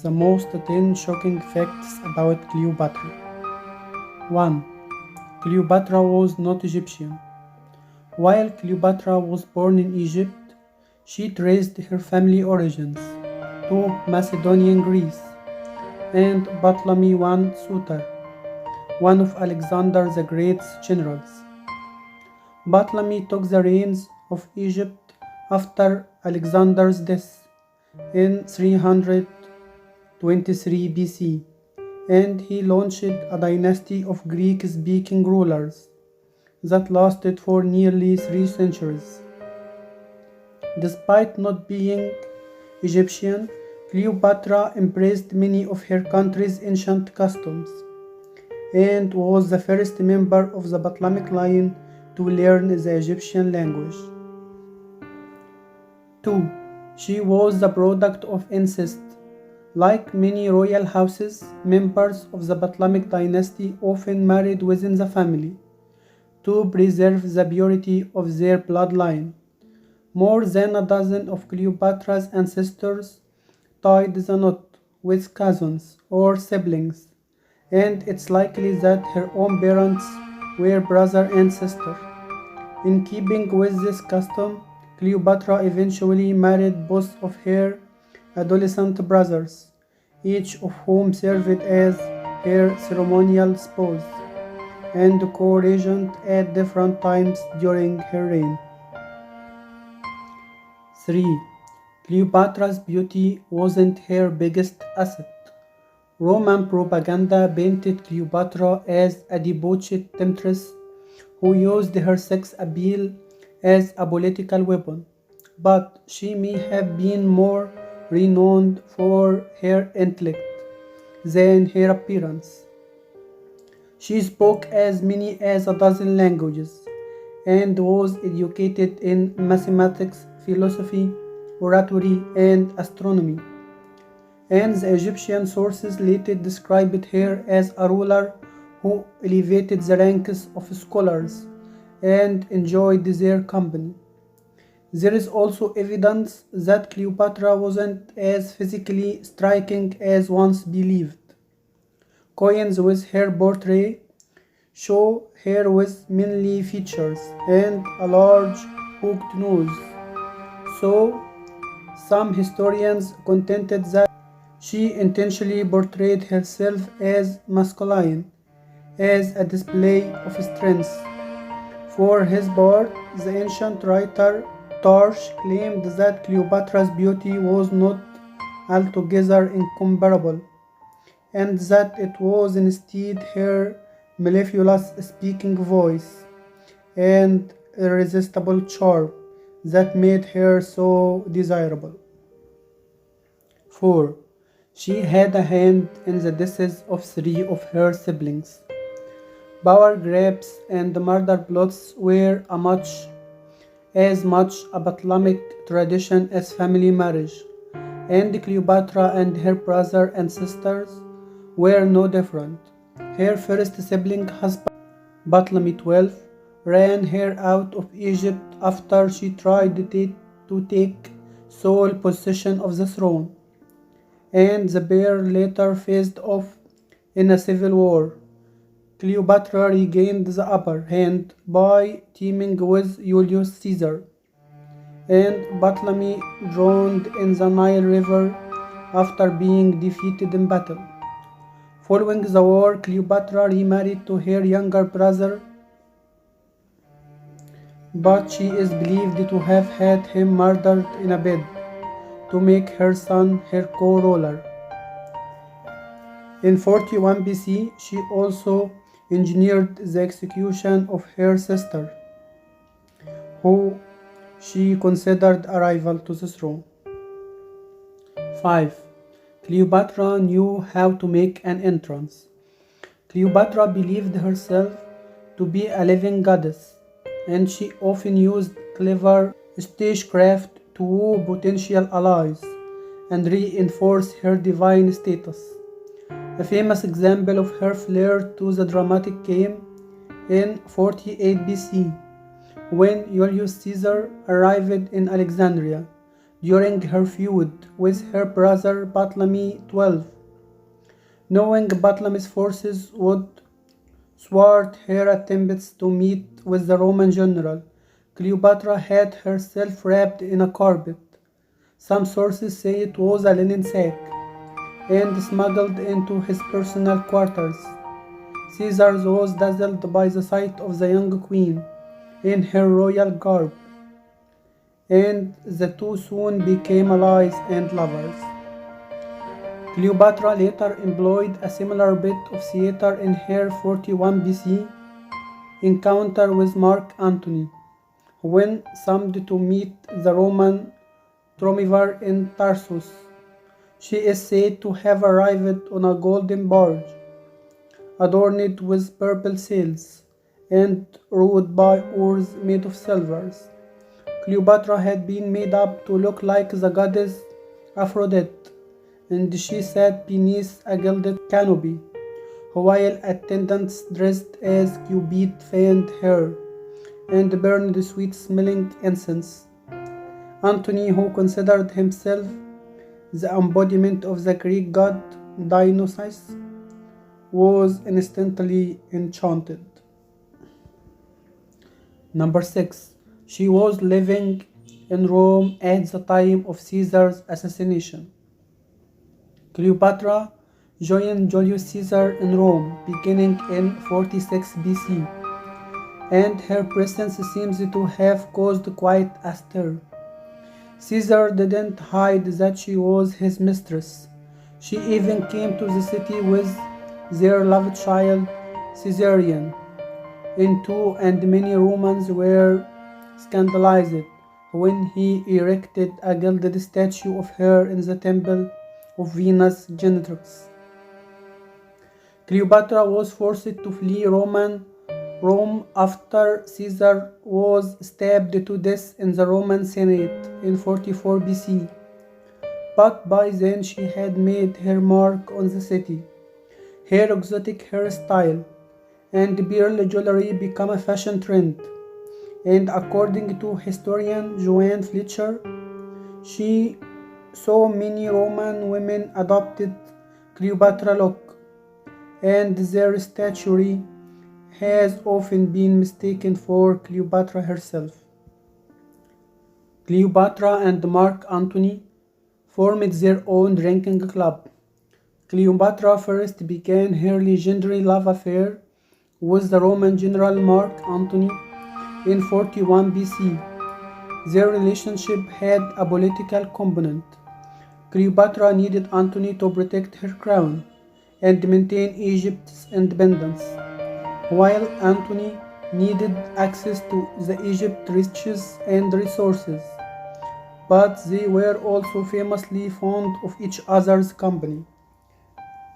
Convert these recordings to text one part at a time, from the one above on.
The most 10 shocking facts about Cleopatra. 1. Cleopatra was not Egyptian. While Cleopatra was born in Egypt, she traced her family origins to Macedonian Greece and Ptolemy I Soter, one of Alexander the Great's generals. Ptolemy took the reins of Egypt after Alexander's death in 323 BC, and he launched a dynasty of Greek-speaking rulers that lasted for nearly 3 centuries. Despite not being Egyptian, Cleopatra embraced many of her country's ancient customs and was the first member of the Ptolemaic line to learn the Egyptian language. 2. She was the product of incest. Like many royal houses, members of the Ptolemaic dynasty often married within the family to preserve the purity of their bloodline. More than a dozen of Cleopatra's ancestors tied the knot with cousins or siblings, and it's likely that her own parents were brother and sister. In keeping with this custom, Cleopatra eventually married both of her adolescent brothers, each of whom served as her ceremonial spouse and co-regent at different times during her reign. 3. Cleopatra's beauty wasn't her biggest asset. Roman propaganda painted Cleopatra as a debauched temptress who used her sex appeal as a political weapon, but she may have been more renowned for her intellect than her appearance. She spoke as many as a dozen languages and was educated in mathematics, philosophy, oratory, and astronomy. And the Egyptian sources later described her as a ruler who elevated the ranks of scholars and enjoyed their company. There is also evidence that Cleopatra wasn't as physically striking as once believed. Coins with her portrait show her with manly features and a large hooked nose, so some historians contended that she intentionally portrayed herself as masculine, as a display of strength. For his part, the ancient writer Tarsh claimed that Cleopatra's beauty was not altogether incomparable, and that it was instead her mellifluous speaking voice and irresistible charm that made her so desirable. 4. She had a hand in the deaths of 3 of her siblings. Power grabs and murder plots were as much a Ptolemaic tradition as family marriage, and Cleopatra and her brother and sisters were no different. Her first sibling husband, Ptolemy XII, ran her out of Egypt after she tried to take sole possession of the throne, and the pair later faced off in a civil war. Cleopatra regained the upper hand by teaming with Julius Caesar, and Ptolemy drowned in the Nile River after being defeated in battle. Following the war, Cleopatra remarried to her younger brother, but she is believed to have had him murdered in a bid to make her son her co-ruler. In 41 BC, she also engineered the execution of her sister, who she considered a rival to the throne. 5. Cleopatra knew how to make an entrance. Cleopatra believed herself to be a living goddess, and she often used clever stagecraft to woo potential allies and reinforce her divine status. A famous example of her flair to the dramatic came in 48 BC, when Julius Caesar arrived in Alexandria during her feud with her brother Ptolemy XII. Knowing Ptolemy's forces would thwart her attempts to meet with the Roman general, Cleopatra had herself wrapped in a carpet. Some sources say it was a linen sack, and smuggled into his personal quarters. Caesar was dazzled by the sight of the young queen in her royal garb, and the two soon became allies and lovers. Cleopatra later employed a similar bit of theater in her 41 BC encounter with Mark Antony, when summoned to meet the Roman triumvir in Tarsus. She is said to have arrived on a golden barge, adorned with purple sails, and rowed by oars made of silver. Cleopatra had been made up to look like the goddess Aphrodite, and she sat beneath a gilded canopy, while attendants dressed as Cupid fanned her and burned sweet-smelling incense. Antony, who considered himself the embodiment of the Greek god Dionysus, was instantly enchanted. Number 6. She was living in Rome at the time of Caesar's assassination. Cleopatra joined Julius Caesar in Rome beginning in 46 BC, and her presence seems to have caused quite a stir. Caesar didn't hide that she was his mistress. She even came to the city with their loved child Caesarion in tow, and many Romans were scandalized when he erected a gilded statue of her in the temple of Venus Genitrix. Cleopatra was forced to flee Rome after Caesar was stabbed to death in the Roman Senate in 44 BC, but by then she had made her mark on the city. Her exotic hairstyle and pearl jewelry became a fashion trend, and according to historian Joanne Fletcher, she saw many Roman women adopted Cleopatra look, and their statuary has often been mistaken for Cleopatra herself. Cleopatra and Mark Antony formed their own drinking club. Cleopatra first began her legendary love affair with the Roman general Mark Antony in 41 BC. Their relationship had a political component. Cleopatra needed Antony to protect her crown and maintain Egypt's independence, while Antony needed access to the Egypt's riches and resources. But they were also famously fond of each other's company.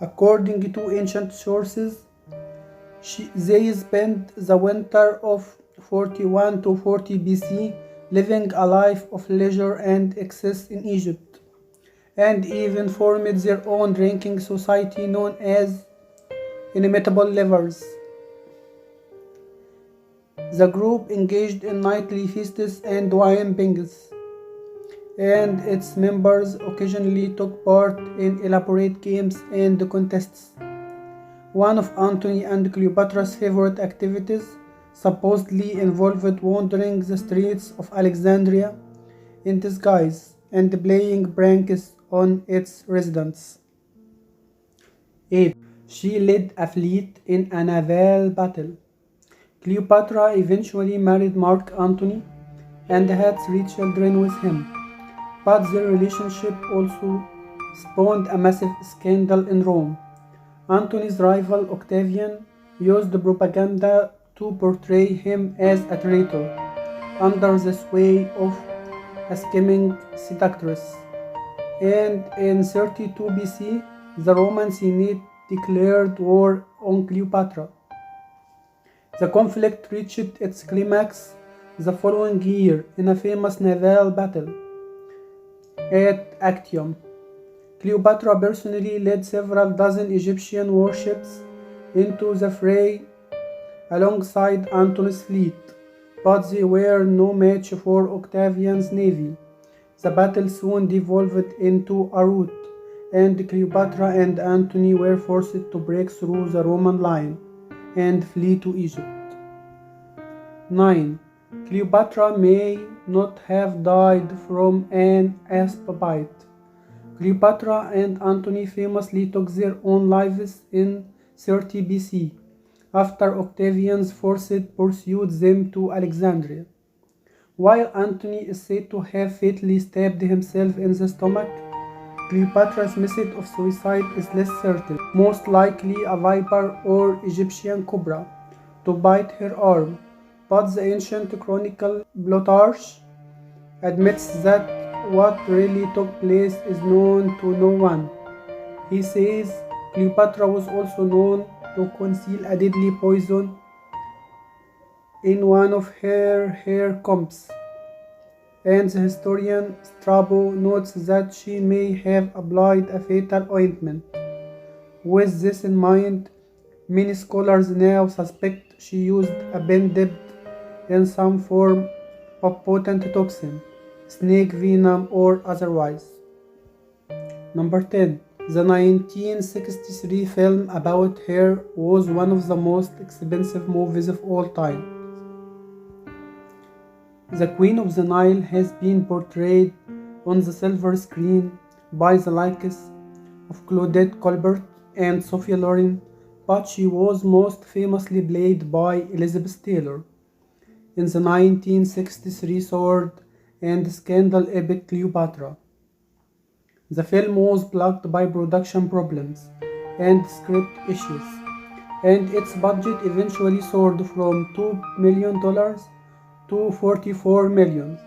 According to ancient sources, they spent the winter of 41 to 40 BC living a life of leisure and excess in Egypt, and even formed their own drinking society known as Inimitable Lovers. The group engaged in nightly feasts and wine bingos, and its members occasionally took part in elaborate games and contests. One of Antony and Cleopatra's favorite activities supposedly involved wandering the streets of Alexandria in disguise and playing pranks on its residents. 8. She led a fleet in a naval battle. Cleopatra eventually married Mark Antony and had 3 children with him, but their relationship also spawned a massive scandal in Rome. Antony's rival Octavian used propaganda to portray him as a traitor under the sway of a scheming seductress. And in 32 BC, the Roman Senate declared war on Cleopatra. The conflict reached its climax the following year in a famous naval battle at Actium. Cleopatra personally led several dozen Egyptian warships into the fray alongside Antony's fleet, but they were no match for Octavian's navy. The battle soon devolved into a rout, and Cleopatra and Antony were forced to break through the Roman line and flee to Egypt. 9. Cleopatra may not have died from an asphabite. Cleopatra and Antony famously took their own lives in 30 BC, after Octavian's forced pursued them to Alexandria. While Antony is said to have fatally stabbed himself in the stomach, Cleopatra's method of suicide is less certain, most likely a viper or Egyptian cobra to bite her arm, but the ancient chronicle Plutarch admits that what really took place is known to no one. He says Cleopatra was also known to conceal a deadly poison in one of her hair combs, and the historian Strabo notes that she may have applied a fatal ointment. With this in mind, many scholars now suspect she used a pen dipped in some form of potent toxin, snake venom or otherwise. Number 10. The 1963 film about her was one of the most expensive movies of all time. The Queen of the Nile has been portrayed on the silver screen by the likes of Claudette Colbert and Sophia Loren, but she was most famously played by Elizabeth Taylor in the 1963 sword and scandal epic Cleopatra. The film was blocked by production problems and script issues, and its budget eventually soared from $2 million to $44 million,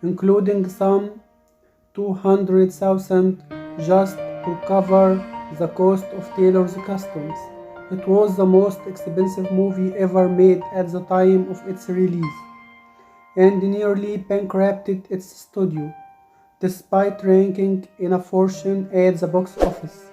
including some $200,000 just to cover the cost of Taylor's costumes. It was the most expensive movie ever made at the time of its release, and nearly bankrupted its studio, despite ranking in a fortune at the box office.